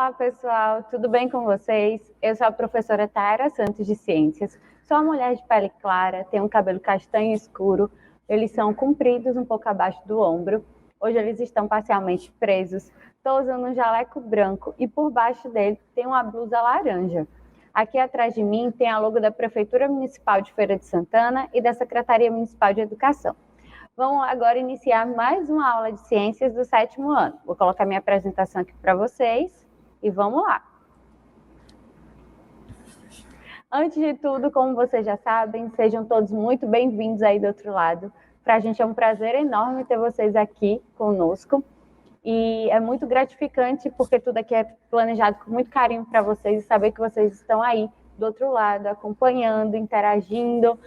Olá, pessoal, tudo bem com vocês? Eu sou a professora Taira Santos de Ciências, sou uma mulher de pele clara, tenho um cabelo castanho escuro, eles são compridos um pouco abaixo do ombro, hoje eles estão parcialmente presos, estou usando um jaleco branco e por baixo dele tem uma blusa laranja. Aqui atrás de mim tem a logo da Prefeitura Municipal de Feira de Santana e da Secretaria Municipal de Educação. Vamos agora iniciar mais uma aula de ciências do 7º ano. Vou colocar minha apresentação aqui para vocês e vamos lá. Antes de tudo, como vocês já sabem, sejam todos muito bem-vindos aí do outro lado. Para a gente é um prazer enorme ter vocês aqui conosco. E é muito gratificante porque tudo aqui é planejado com muito carinho para vocês e saber que vocês estão aí do outro lado, acompanhando, interagindo,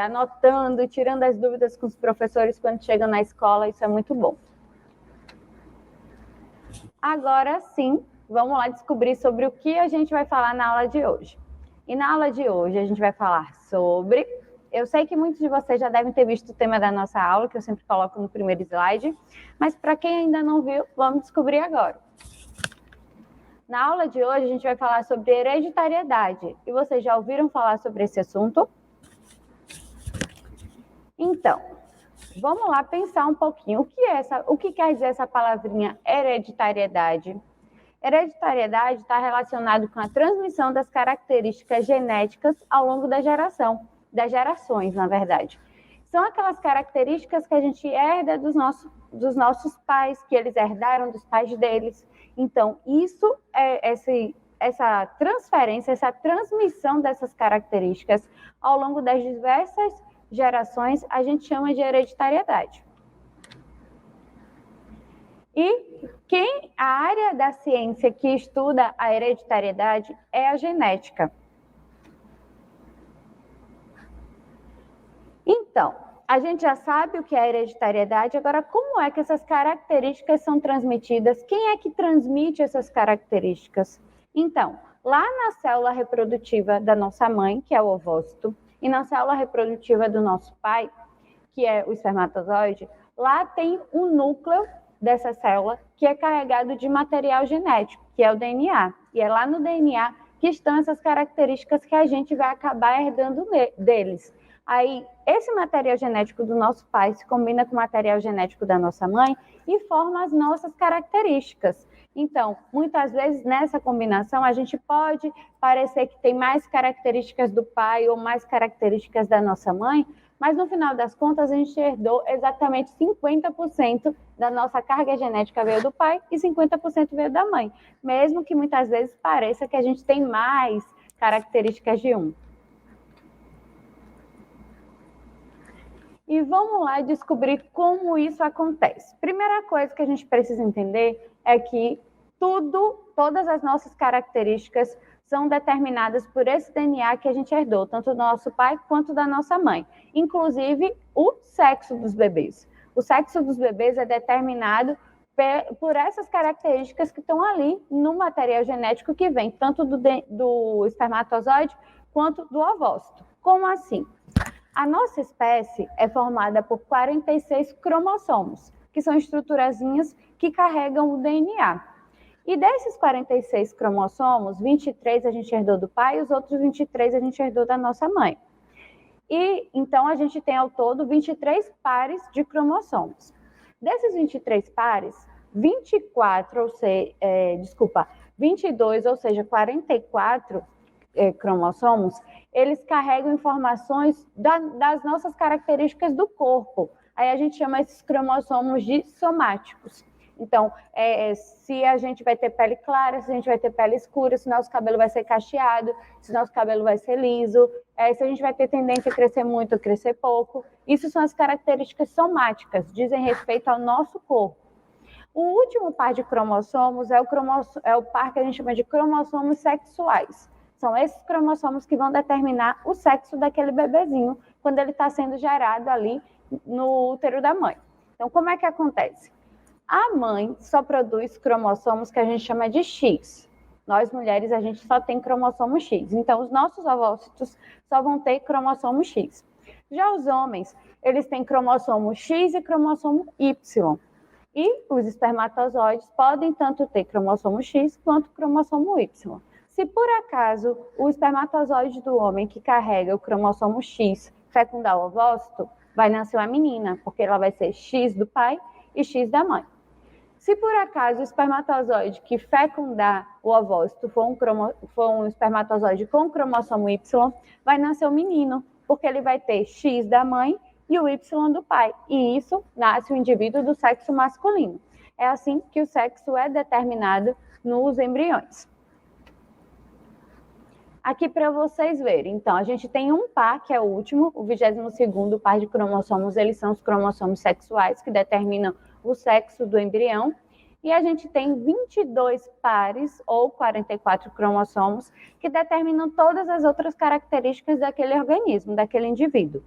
anotando, tirando as dúvidas com os professores quando chegam na escola, isso é muito bom. Agora sim, vamos lá descobrir sobre o que a gente vai falar na aula de hoje. E na aula de hoje a gente vai falar sobre... Eu sei que muitos de vocês já devem ter visto o tema da nossa aula, que eu sempre coloco no primeiro slide, mas para quem ainda não viu, vamos descobrir agora. Na aula de hoje a gente vai falar sobre hereditariedade. E vocês já ouviram falar sobre esse assunto? Então, vamos lá pensar um pouquinho. O que quer dizer essa palavrinha hereditariedade? Hereditariedade está relacionado com a transmissão das características genéticas ao longo das gerações, na verdade. São aquelas características que a gente herda dos nossos pais, que eles herdaram dos pais deles. Então, isso é essa transferência, essa transmissão dessas características ao longo das diversas gerações, a gente chama de hereditariedade. E a área da ciência que estuda a hereditariedade é a genética. Então, a gente já sabe o que é hereditariedade, agora como é que essas características são transmitidas? Quem é que transmite essas características? Então, lá na célula reprodutiva da nossa mãe, que é o ovócito, e na célula reprodutiva do nosso pai, que é o espermatozoide, lá tem um núcleo dessa célula que é carregado de material genético, que é o DNA. E é lá no DNA que estão essas características que a gente vai acabar herdando deles. Aí, esse material genético do nosso pai se combina com o material genético da nossa mãe e forma as nossas características. Então, muitas vezes, nessa combinação, a gente pode parecer que tem mais características do pai ou mais características da nossa mãe, mas, no final das contas, a gente herdou exatamente 50% da nossa carga genética veio do pai e 50% veio da mãe, mesmo que muitas vezes pareça que a gente tem mais características de um. E vamos lá descobrir como isso acontece. Primeira coisa que a gente precisa entender é que todas as nossas características são determinadas por esse DNA que a gente herdou, tanto do nosso pai quanto da nossa mãe, inclusive o sexo dos bebês. O sexo dos bebês é determinado por essas características que estão ali no material genético que vem tanto do espermatozoide quanto do ovócito. Como assim? A nossa espécie é formada por 46 cromossomos, que são estruturazinhas que carregam o DNA. E desses 46 cromossomos, 23 a gente herdou do pai e os outros 23 a gente herdou da nossa mãe. E então a gente tem ao todo 23 pares de cromossomos. Desses 23 pares, 22, ou seja, 44 cromossomos, eles carregam informações das nossas características do corpo. Aí a gente chama esses cromossomos de somáticos. Então, se a gente vai ter pele clara, se a gente vai ter pele escura, se nosso cabelo vai ser cacheado, se nosso cabelo vai ser liso, se a gente vai ter tendência a crescer muito ou crescer pouco. Isso são as características somáticas, dizem respeito ao nosso corpo. O último par de cromossomos é o par que a gente chama de cromossomos sexuais. São esses cromossomos que vão determinar o sexo daquele bebezinho quando ele está sendo gerado ali no útero da mãe. Então, como é que acontece? A mãe só produz cromossomos que a gente chama de X. Nós, mulheres, a gente só tem cromossomo X. Então, os nossos ovócitos só vão ter cromossomo X. Já os homens, eles têm cromossomo X e cromossomo Y. E os espermatozoides podem tanto ter cromossomo X quanto cromossomo Y. Se por acaso o espermatozoide do homem que carrega o cromossomo X fecundar o ovócito, vai nascer uma menina, porque ela vai ser X do pai e X da mãe. Se por acaso o espermatozoide que fecundar o ovócito for um espermatozoide com cromossomo Y, vai nascer um menino, porque ele vai ter X da mãe e o Y do pai. E isso nasce o indivíduo do sexo masculino. É assim que o sexo é determinado nos embriões. Aqui para vocês verem, então, a gente tem um par, que é o último, o 22º par de cromossomos, eles são os cromossomos sexuais, que determinam o sexo do embrião, e a gente tem 22 pares, ou 44 cromossomos, que determinam todas as outras características daquele organismo, daquele indivíduo.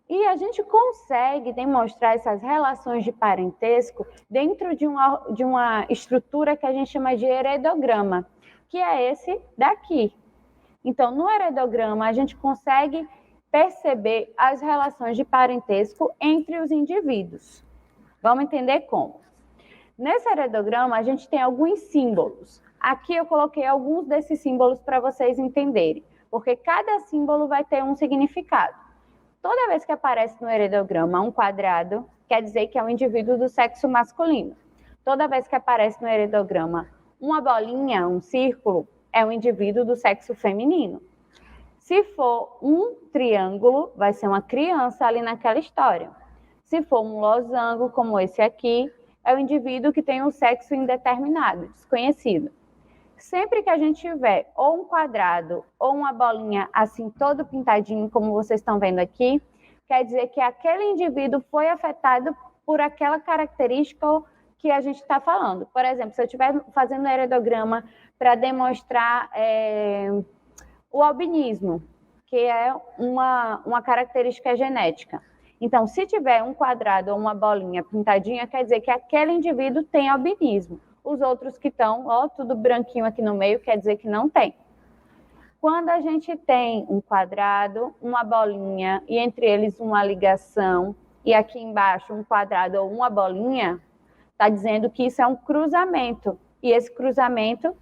E a gente consegue demonstrar essas relações de parentesco dentro de uma estrutura que a gente chama de heredograma, que é esse daqui. Então, no heredograma, a gente consegue perceber as relações de parentesco entre os indivíduos. Vamos entender como. Nesse heredograma, a gente tem alguns símbolos. Aqui eu coloquei alguns desses símbolos para vocês entenderem, porque cada símbolo vai ter um significado. Toda vez que aparece no heredograma um quadrado, quer dizer que é um indivíduo do sexo masculino. Toda vez que aparece no heredograma uma bolinha, um círculo, é um indivíduo do sexo feminino. Se for um triângulo, vai ser uma criança ali naquela história. Se for um losango, como esse aqui, é o indivíduo que tem um sexo indeterminado, desconhecido. Sempre que a gente tiver ou um quadrado ou uma bolinha assim todo pintadinho, como vocês estão vendo aqui, quer dizer que aquele indivíduo foi afetado por aquela característica que a gente está falando. Por exemplo, se eu estiver fazendo um heredograma para demonstrar o albinismo, que é uma característica genética. Então, se tiver um quadrado ou uma bolinha pintadinha, quer dizer que aquele indivíduo tem albinismo. Os outros que estão, tudo branquinho aqui no meio, quer dizer que não tem. Quando a gente tem um quadrado, uma bolinha, e entre eles uma ligação, e aqui embaixo um quadrado ou uma bolinha, está dizendo que isso é um cruzamento. E esse cruzamento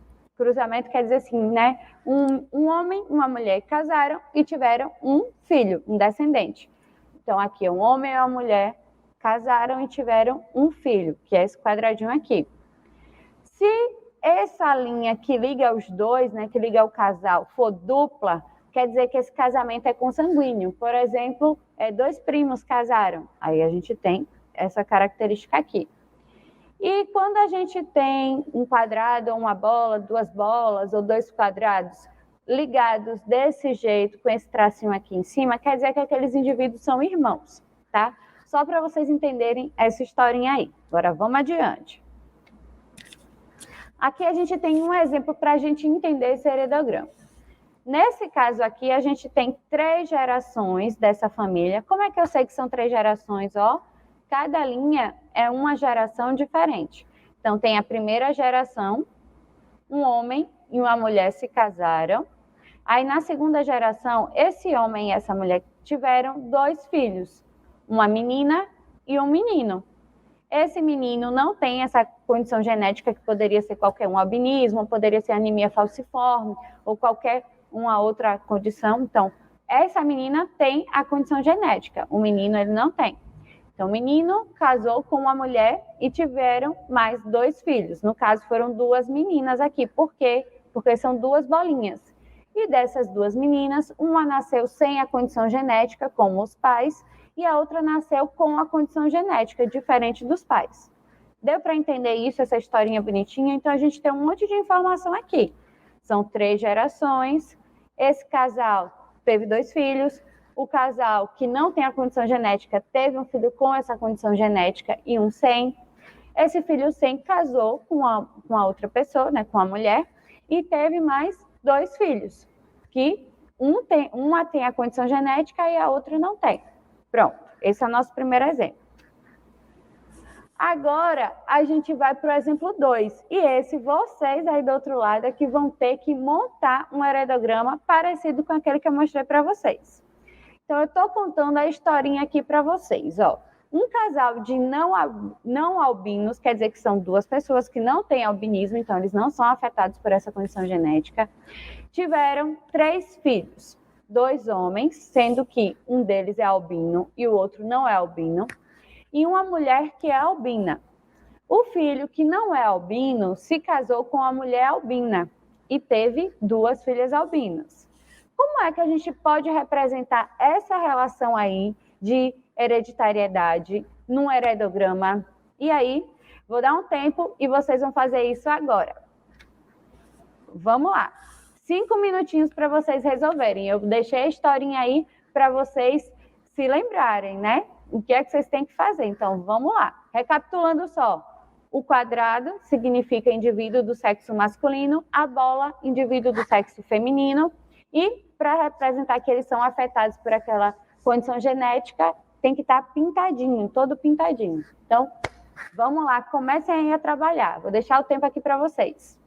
quer dizer assim, né? Um homem e uma mulher casaram e tiveram um filho, um descendente. Então, aqui, um homem e uma mulher casaram e tiveram um filho, que é esse quadradinho aqui. Se essa linha que liga os dois, né, que liga o casal, for dupla, quer dizer que esse casamento é consanguíneo. Por exemplo, dois primos casaram. Aí a gente tem essa característica aqui. E quando a gente tem um quadrado, uma bola, duas bolas ou dois quadrados ligados desse jeito, com esse tracinho aqui em cima, quer dizer que aqueles indivíduos são irmãos, tá? Só para vocês entenderem essa historinha aí. Agora vamos adiante. Aqui a gente tem um exemplo para a gente entender esse heredograma. Nesse caso aqui, a gente tem 3 gerações dessa família. Como é que eu sei que são 3 gerações? Cada linha é uma geração diferente. Então, tem a primeira geração, um homem e uma mulher se casaram. Aí, na segunda geração, esse homem e essa mulher tiveram 2 filhos, uma menina e um menino. Esse menino não tem essa condição genética que poderia ser qualquer albinismo, poderia ser anemia falciforme ou qualquer uma outra condição. Então, essa menina tem a condição genética, o menino ele não tem. Então, o menino casou com uma mulher e tiveram mais 2 filhos. No caso, foram 2 meninas aqui. Por quê? Porque são 2 bolinhas. E dessas 2 meninas, uma nasceu sem a condição genética, como os pais, e a outra nasceu com a condição genética, diferente dos pais. Deu para entender isso, essa historinha bonitinha? Então, a gente tem um monte de informação aqui. São 3 gerações. Esse casal teve 2 filhos. O casal que não tem a condição genética teve um filho com essa condição genética e um sem. Esse filho sem casou com a outra pessoa, né, com a mulher, e teve mais 2 filhos, que uma tem a condição genética e a outra não tem. Pronto, esse é o nosso primeiro exemplo. Agora, a gente vai para o exemplo 2. E esse, vocês aí do outro lado, é que vão ter que montar um heredograma parecido com aquele que eu mostrei para vocês. Então, eu estou contando a historinha aqui para vocês. um casal de não albinos, quer dizer que são duas pessoas que não têm albinismo, então eles não são afetados por essa condição genética, tiveram 3 filhos, 2 homens, sendo que um deles é albino e o outro não é albino, e uma mulher que é albina. O filho que não é albino se casou com a mulher albina e teve 2 filhas albinas. Como é que a gente pode representar essa relação aí de hereditariedade num heredograma? E aí, vou dar um tempo e vocês vão fazer isso agora. Vamos lá. 5 minutinhos para vocês resolverem. Eu deixei a historinha aí para vocês se lembrarem, né? O que é que vocês têm que fazer. Então, vamos lá. Recapitulando só. O quadrado significa indivíduo do sexo masculino, a bola, indivíduo do sexo feminino. E para representar que eles são afetados por aquela condição genética, tem que estar pintadinho, todo pintadinho. Então, vamos lá, comecem aí a trabalhar. Vou deixar o tempo aqui para vocês.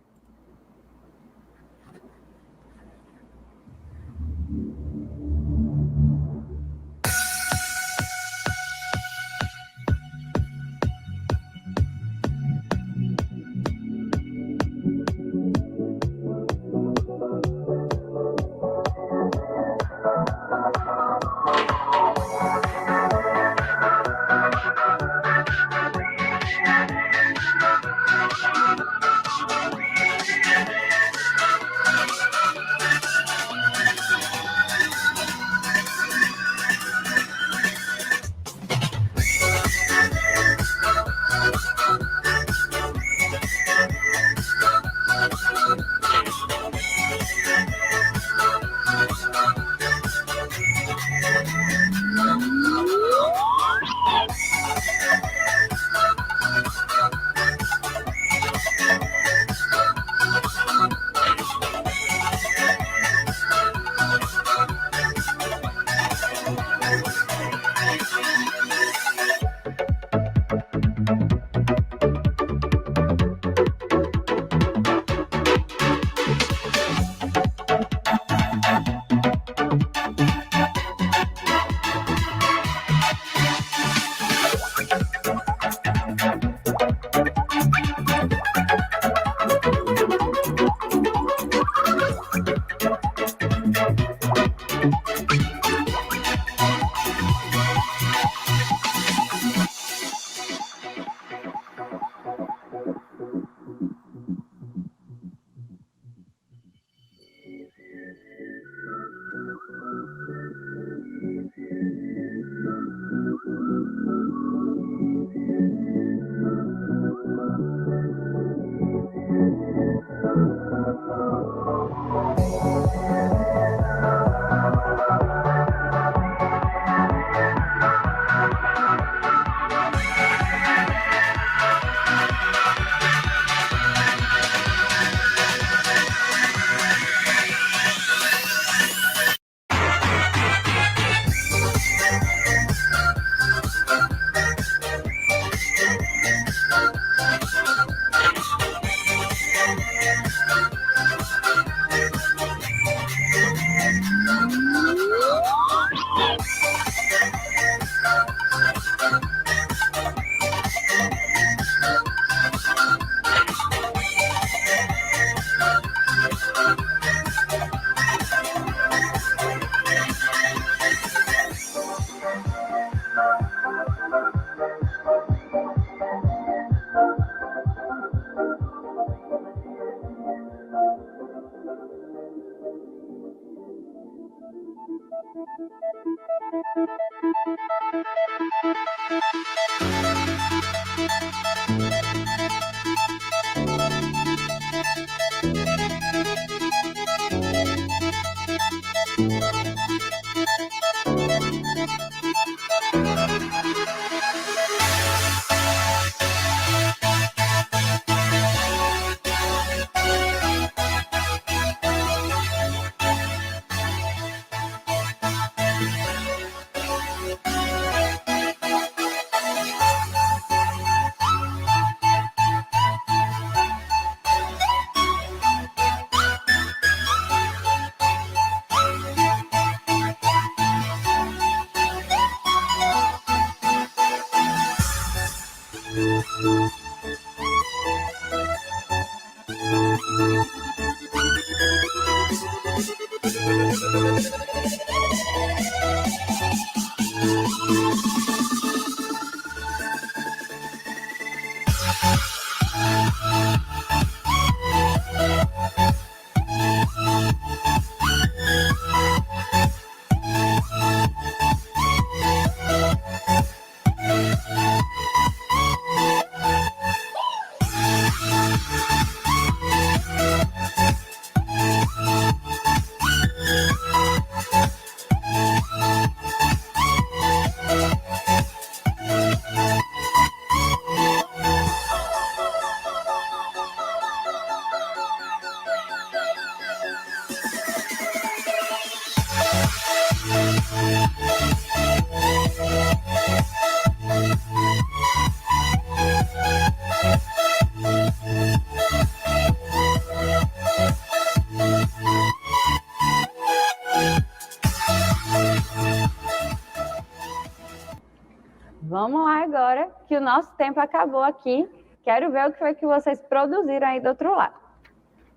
Vamos lá agora, que o nosso tempo acabou aqui. Quero ver o que foi que vocês produziram aí do outro lado.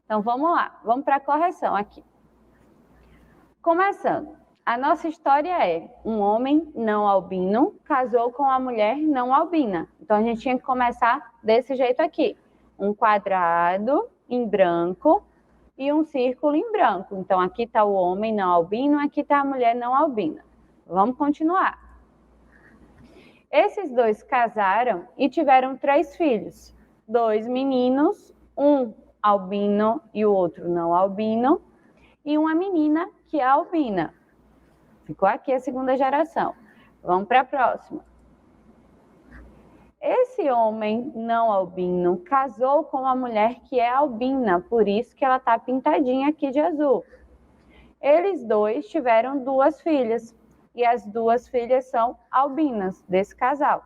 Então, vamos lá. Vamos para a correção aqui. Começando. A nossa história é: um homem não albino casou com uma mulher não albina. Então, a gente tinha que começar desse jeito aqui. Um quadrado em branco e um círculo em branco. Então, aqui está o homem não albino, aqui está a mulher não albina. Vamos continuar. Esses dois casaram e tiveram 3 filhos. 2 meninos, um albino e o outro não albino, e uma menina que é albina. Ficou aqui a segunda geração. Vamos para a próxima. Esse homem não albino casou com uma mulher que é albina, por isso que ela está pintadinha aqui de azul. Eles dois tiveram 2 filhas. E as 2 filhas são albinas desse casal.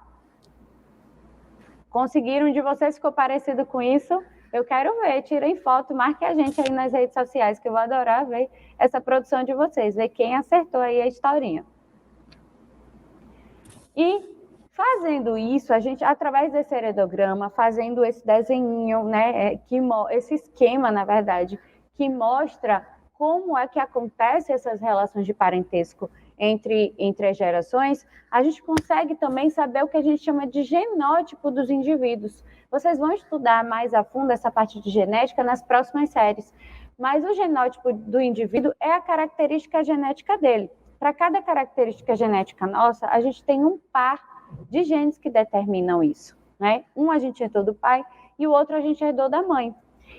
Conseguiram de vocês? Ficou parecido com isso? Eu quero ver, tirem foto, marque a gente aí nas redes sociais, que eu vou adorar ver essa produção de vocês, ver quem acertou aí a historinha. E fazendo isso, a gente, através desse heredograma, fazendo esse desenho, né, esse esquema, na verdade, que mostra como é que acontecem essas relações de parentesco entre as gerações, a gente consegue também saber o que a gente chama de genótipo dos indivíduos. Vocês vão estudar mais a fundo essa parte de genética nas próximas séries, mas o genótipo do indivíduo é a característica genética dele. Para cada característica genética nossa, a gente tem um par de genes que determinam isso, né? Um a gente herdou do pai e o outro a gente herdou da mãe.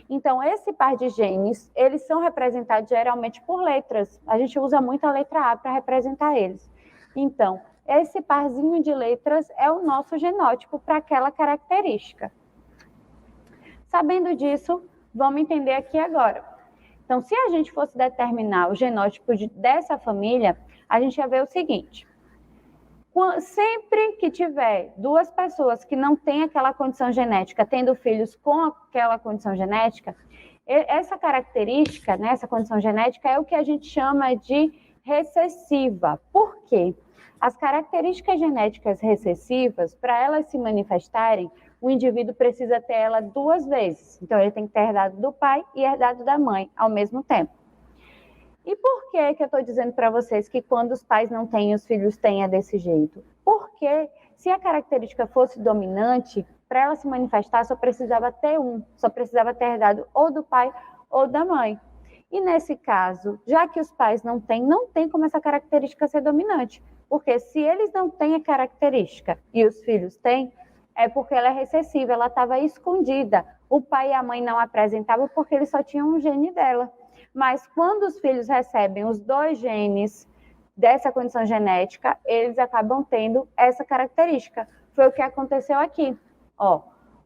Então, esse par de genes, eles são representados geralmente por letras. A gente usa muito a letra A para representar eles. Então, esse parzinho de letras é o nosso genótipo para aquela característica. Sabendo disso, vamos entender aqui agora. Então, se a gente fosse determinar o genótipo dessa família, a gente ia ver o seguinte. Sempre que tiver 2 pessoas que não têm aquela condição genética, tendo filhos com aquela condição genética, essa característica, né, essa condição genética é o que a gente chama de recessiva. Por quê? As características genéticas recessivas, para elas se manifestarem, o indivíduo precisa ter ela 2 vezes. Então, ele tem que ter herdado do pai e herdado da mãe ao mesmo tempo. E por que eu estou dizendo para vocês que quando os pais não têm, os filhos têm desse jeito? Porque se a característica fosse dominante, para ela se manifestar, só precisava ter só precisava ter herdado ou do pai ou da mãe. E nesse caso, já que os pais não tem como essa característica ser dominante. Porque se eles não têm a característica e os filhos têm, é porque ela é recessiva, ela estava escondida. O pai e a mãe não apresentavam porque eles só tinham um gene dela. Mas quando os filhos recebem os 2 genes dessa condição genética, eles acabam tendo essa característica. Foi o que aconteceu aqui. Ó,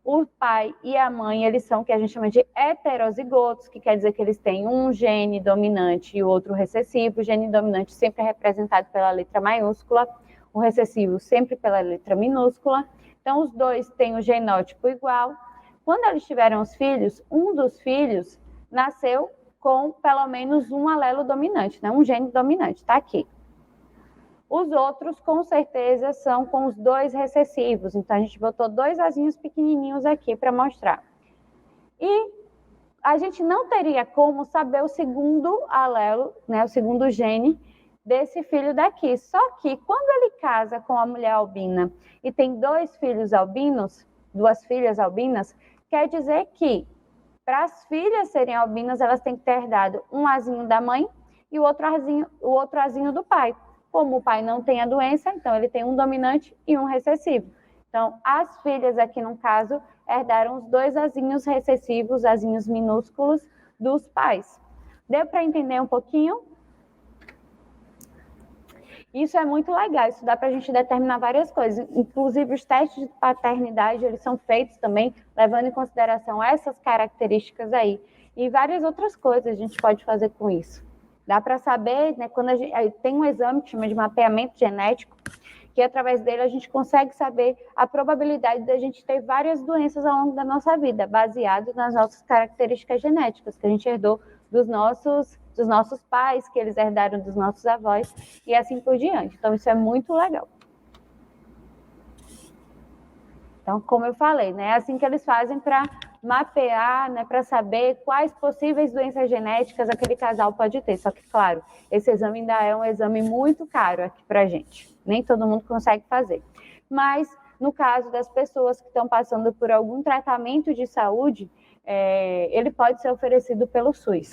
o pai e a mãe, eles são o que a gente chama de heterozigotos, que quer dizer que eles têm um gene dominante e o outro recessivo. O gene dominante sempre é representado pela letra maiúscula, o recessivo sempre pela letra minúscula. Então, os 2 têm o genótipo igual. Quando eles tiveram os filhos, um dos filhos nasceu com pelo menos um alelo dominante, né? Um gene dominante, está aqui. Os outros, com certeza, são com os 2 recessivos. Então, a gente botou 2 azinhos pequenininhos aqui para mostrar. E a gente não teria como saber o segundo alelo, né, o segundo gene desse filho daqui. Só que, quando ele casa com a mulher albina e tem 2 filhos albinos, 2 filhas albinas, quer dizer que, para as filhas serem albinas, elas têm que ter herdado um azinho da mãe e o outro azinho do pai. Como o pai não tem a doença, então ele tem um dominante e um recessivo. Então, as filhas aqui, no caso, herdaram os 2 azinhos recessivos, azinhos minúsculos, dos pais. Deu para entender um pouquinho? Isso é muito legal, isso dá para a gente determinar várias coisas, inclusive os testes de paternidade, eles são feitos também levando em consideração essas características aí, e várias outras coisas a gente pode fazer com isso. Dá para saber, né, quando a gente tem um exame que chama de mapeamento genético, que através dele a gente consegue saber a probabilidade de a gente ter várias doenças ao longo da nossa vida, baseado nas nossas características genéticas, que a gente herdou dos nossos pais, que eles herdaram dos nossos avós, e assim por diante. Então, isso é muito legal. Então, como eu falei, né, é assim que eles fazem para mapear, né, para saber quais possíveis doenças genéticas aquele casal pode ter. Só que, claro, esse exame ainda é um exame muito caro aqui para a gente. Nem todo mundo consegue fazer. Mas, no caso das pessoas que estão passando por algum tratamento de saúde, ele pode ser oferecido pelo SUS.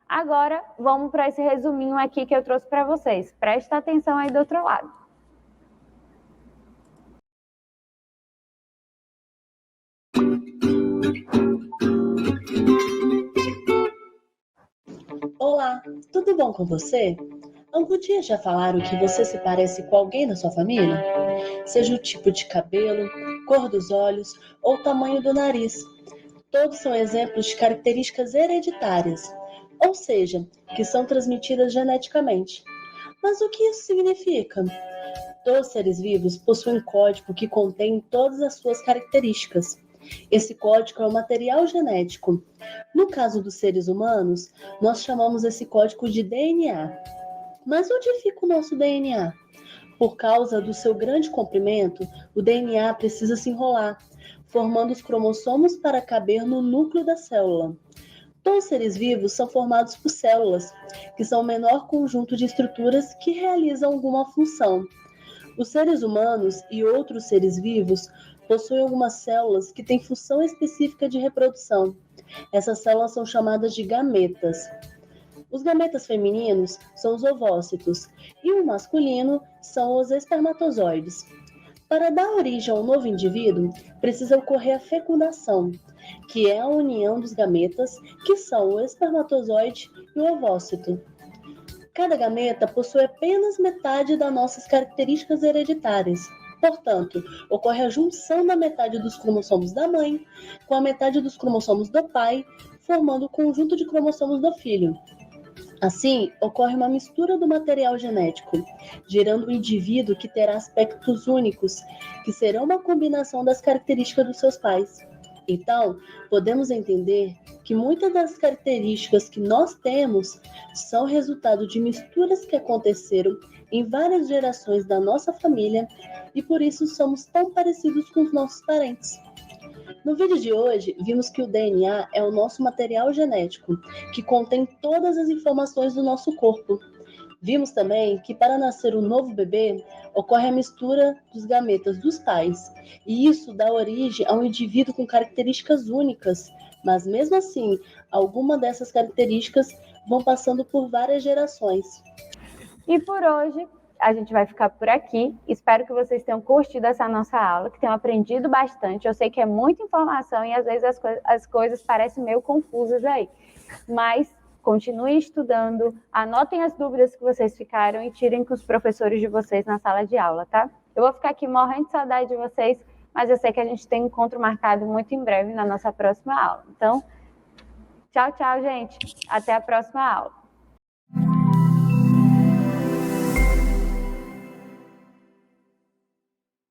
Agora, vamos para esse resuminho aqui que eu trouxe para vocês. Presta atenção aí do outro lado. Olá, tudo bom com você? Algum dia já falaram que você se parece com alguém da sua família? Seja o tipo de cabelo, cor dos olhos ou tamanho do nariz. Todos são exemplos de características hereditárias, ou seja, que são transmitidas geneticamente. Mas o que isso significa? Todos os seres vivos possuem um código que contém todas as suas características. Esse código é o material genético. No caso dos seres humanos, nós chamamos esse código de DNA. Mas onde fica o nosso DNA? Por causa do seu grande comprimento, o DNA precisa se enrolar, formando os cromossomos para caber no núcleo da célula. Todos os seres vivos são formados por células, que são o menor conjunto de estruturas que realizam alguma função. Os seres humanos e outros seres vivos possuem algumas células que têm função específica de reprodução. Essas células são chamadas de gametas. Os gametas femininos são os ovócitos e o masculino são os espermatozoides. Para dar origem a um novo indivíduo, precisa ocorrer a fecundação, que é a união dos gametas, que são o espermatozoide e o ovócito. Cada gameta possui apenas metade das nossas características hereditárias. Portanto, ocorre a junção da metade dos cromossomos da mãe com a metade dos cromossomos do pai, formando o conjunto de cromossomos do filho. Assim, ocorre uma mistura do material genético, gerando um indivíduo que terá aspectos únicos, que serão uma combinação das características dos seus pais. Então, podemos entender que muitas das características que nós temos são resultado de misturas que aconteceram em várias gerações da nossa família e por isso somos tão parecidos com os nossos parentes. No vídeo de hoje, vimos que o DNA é o nosso material genético, que contém todas as informações do nosso corpo. Vimos também que para nascer um novo bebê, ocorre a mistura dos gametas dos pais, e isso dá origem a um indivíduo com características únicas, mas mesmo assim, algumas dessas características vão passando por várias gerações. E por hoje, a gente vai ficar por aqui. Espero que vocês tenham curtido essa nossa aula, que tenham aprendido bastante. Eu sei que é muita informação e às vezes as coisas parecem meio confusas aí, mas continuem estudando, anotem as dúvidas que vocês ficaram e tirem com os professores de vocês na sala de aula, tá? Eu vou ficar aqui morrendo de saudade de vocês, mas eu sei que a gente tem um encontro marcado muito em breve na nossa próxima aula. Então, tchau, tchau, gente. Até a próxima aula.